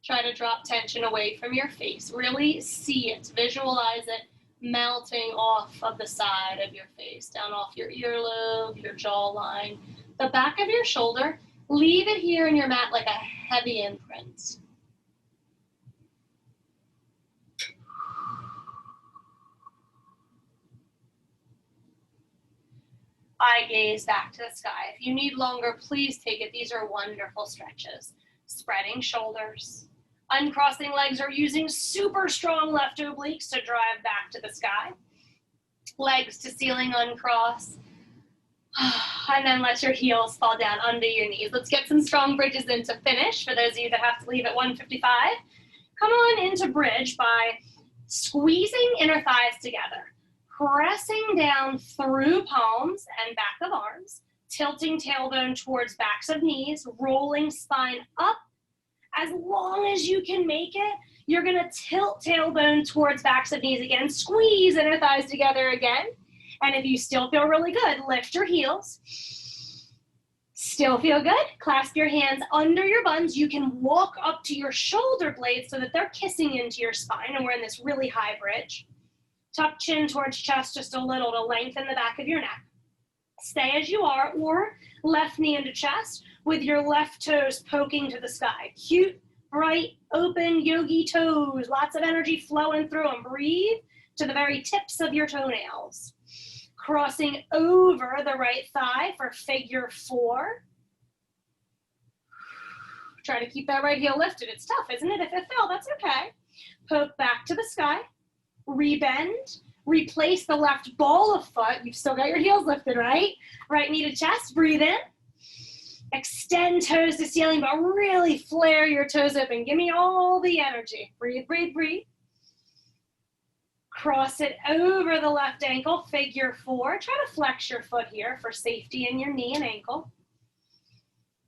Try to drop tension away from your face. Really see it, visualize it melting off of the side of your face, down off your earlobe, your jawline, the back of your shoulder. Leave it here in your mat like a heavy imprint. Eye gaze back to the sky. If you need longer, please take it. These are wonderful stretches. Spreading shoulders. Uncrossing legs or using super strong left obliques to drive back to the sky. Legs to ceiling uncross. And then let your heels fall down under your knees. Let's get some strong bridges in to finish. For those of you that have to leave at 1:55, come on into bridge by squeezing inner thighs together. Pressing down through palms and back of arms, tilting tailbone towards backs of knees, rolling spine up As long as you can make it, you're gonna tilt tailbone towards backs of knees again, squeeze inner thighs together again. And if you still feel really good, lift your heels. Still feel good? Clasp your hands under your buns. You can walk up to your shoulder blades so that they're kissing into your spine, and we're in this really high bridge. Tuck chin towards chest just a little to lengthen the back of your neck. Stay as you are, or left knee into chest with your left toes poking to the sky. Cute, bright, open yogi toes. Lots of energy flowing through them. Breathe to the very tips of your toenails. Crossing over the right thigh for figure 4. Try to keep that right heel lifted. It's tough, isn't it? If it fell, that's okay. Poke back to the sky. Rebend. Replace the left ball of foot. You've still got your heels lifted, right? Right knee to chest. Breathe in. Extend toes to ceiling, but really flare your toes open. Give me all the energy. Breathe, breathe, breathe. Cross it over the left ankle, figure 4. Try to flex your foot here for safety in your knee and ankle.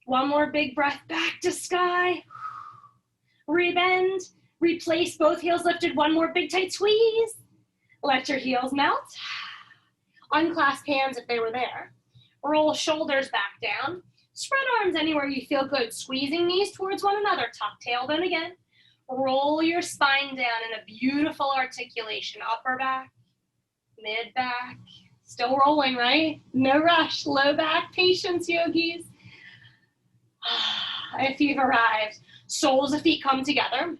One more big breath back to sky. Rebend, replace both heels lifted. One more big tight squeeze. Let your heels melt. Unclasp hands if they were there. Roll shoulders back down. Spread arms anywhere you feel good. Squeezing knees towards one another. Tuck tailbone again. Roll your spine down in a beautiful articulation. Upper back, mid back. Still rolling, right? No rush. Low back, patience, yogis. If you've arrived, soles of feet come together.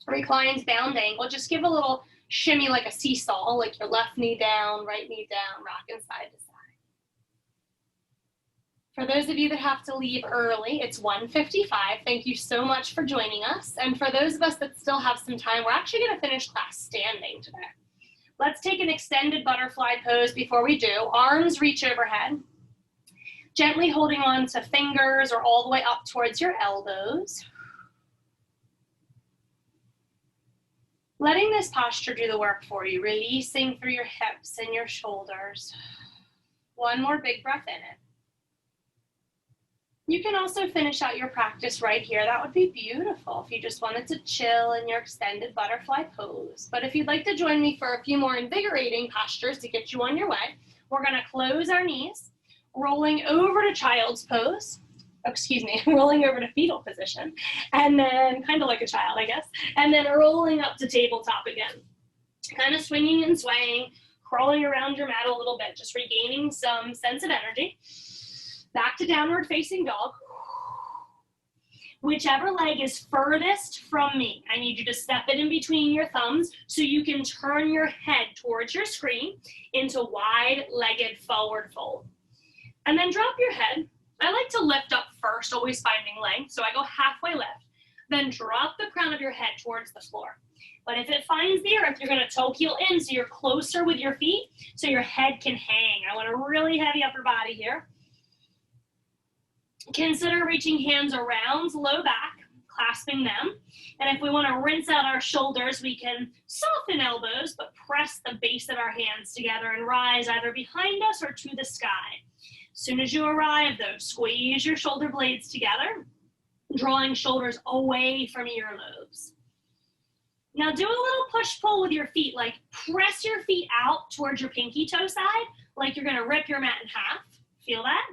Reclined bound angle. Just give a little shimmy like a seesaw, like your left knee down, right knee down, rocking side to side. For those of you that have to leave early, it's 1:55. Thank you so much for joining us. And for those of us that still have some time, we're actually going to finish class standing today. Let's take an extended butterfly pose before we do. Arms reach overhead. Gently holding on to fingers or all the way up towards your elbows. Letting this posture do the work for you, releasing through your hips and your shoulders. One more big breath in it. You can also finish out your practice right here. That would be beautiful if you just wanted to chill in your extended butterfly pose. But if you'd like to join me for a few more invigorating postures to get you on your way, we're going to close our knees, rolling over to child's pose. Rolling over to fetal position, and then kind of like a child, I guess, and then rolling up to tabletop again. Kind of swinging and swaying, crawling around your mat a little bit, just regaining some sense of energy. Back to downward facing dog. Whichever leg is furthest from me, I need you to step it in between your thumbs so you can turn your head towards your screen into wide-legged forward fold. And then drop your head. I like to lift up first, always finding length, so I go halfway lift. Then drop the crown of your head towards the floor. But if it finds the earth, you're going to toe heel in so you're closer with your feet so your head can hang. I want a really heavy upper body here. Consider reaching hands around low back, clasping them. And if we want to rinse out our shoulders, we can soften elbows, but press the base of our hands together and rise either behind us or to the sky. As soon as you arrive, though, squeeze your shoulder blades together, drawing shoulders away from earlobes. Now do a little push-pull with your feet, like press your feet out towards your pinky toe side, like you're going to rip your mat in half. Feel that?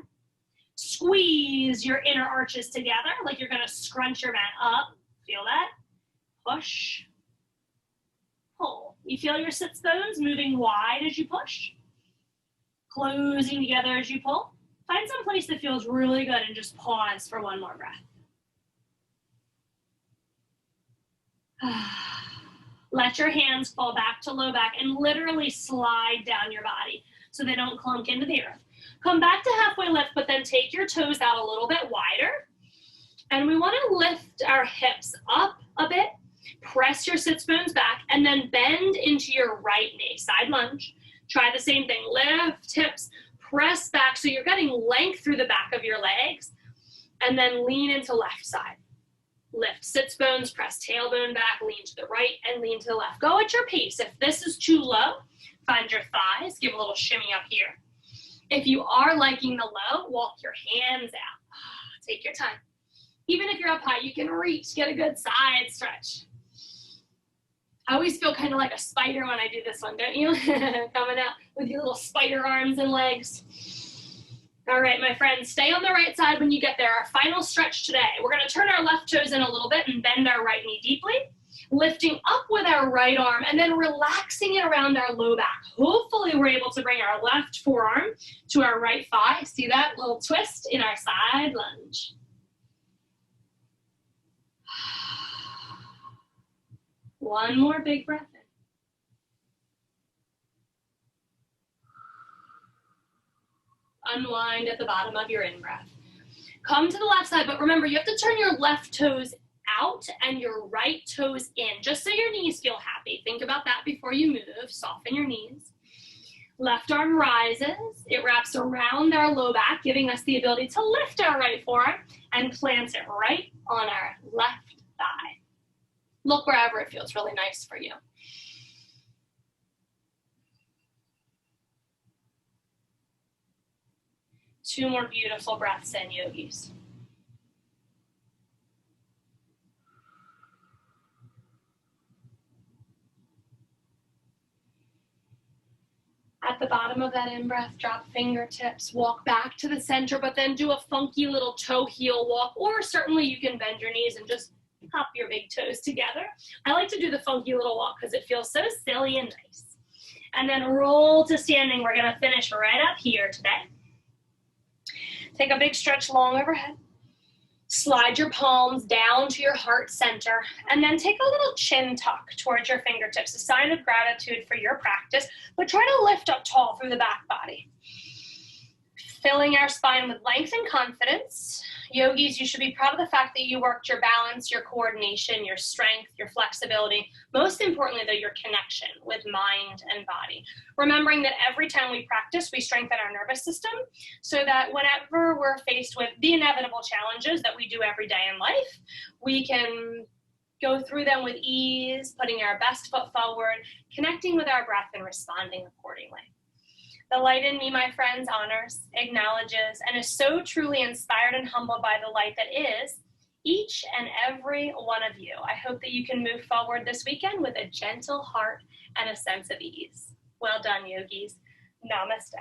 Squeeze your inner arches together, like you're going to scrunch your mat up. Feel that? Push, pull. You feel your sits bones moving wide as you push, closing together as you pull. Find some place that feels really good and just pause for one more breath. Let your hands fall back to low back and literally slide down your body so they don't clunk into the earth. Come back to halfway lift, but then take your toes out a little bit wider. And we want to lift our hips up a bit, press your sits bones back, and then bend into your right knee, side lunge. Try the same thing, lift hips, press back so you're getting length through the back of your legs, and then lean into left side. Lift sits bones, press tailbone back, lean to the right, and lean to the left. Go at your pace. If this is too low, find your thighs, give a little shimmy up here. If you are liking the low, walk your hands out. Take your time. Even if you're up high, you can reach, get a good side stretch. I always feel kind of like a spider when I do this one, don't you? Coming out with your little spider arms and legs. All right, my friends, stay on the right side when you get there. Our final stretch today. We're gonna turn our left toes in a little bit and bend our right knee deeply, lifting up with our right arm and then relaxing it around our low back. Hopefully we're able to bring our left forearm to our right thigh. See that little twist in our side lunge. One more big breath in. Unwind at the bottom of your in-breath. Come to the left side, but remember, you have to turn your left toes out and your right toes in, just so your knees feel happy. Think about that before you move. Soften your knees. Left arm rises. It wraps around our low back, giving us the ability to lift our right forearm and plant it right on our left thigh. Look wherever it feels really nice for you. Two more beautiful breaths in, yogis. At the bottom of that in-breath, drop fingertips, walk back to the center, but then do a funky little toe heel walk, or certainly you can bend your knees and just pop your big toes together. I like to do the funky little walk because it feels so silly and nice. And then roll to standing. We're gonna finish right up here today. Take a big stretch long overhead. Slide your palms down to your heart center, and then take a little chin tuck towards your fingertips, a sign of gratitude for your practice, but try to lift up tall through the back body. Filling our spine with length and confidence. Yogis, you should be proud of the fact that you worked your balance, your coordination, your strength, your flexibility. Most importantly, though, your connection with mind and body. Remembering that every time we practice, we strengthen our nervous system so that whenever we're faced with the inevitable challenges that we do every day in life, we can go through them with ease, putting our best foot forward, connecting with our breath, and responding accordingly. The light in me, my friends, honors, acknowledges, and is so truly inspired and humbled by the light that is each and every one of you. I hope that you can move forward this weekend with a gentle heart and a sense of ease. Well done, yogis. Namaste.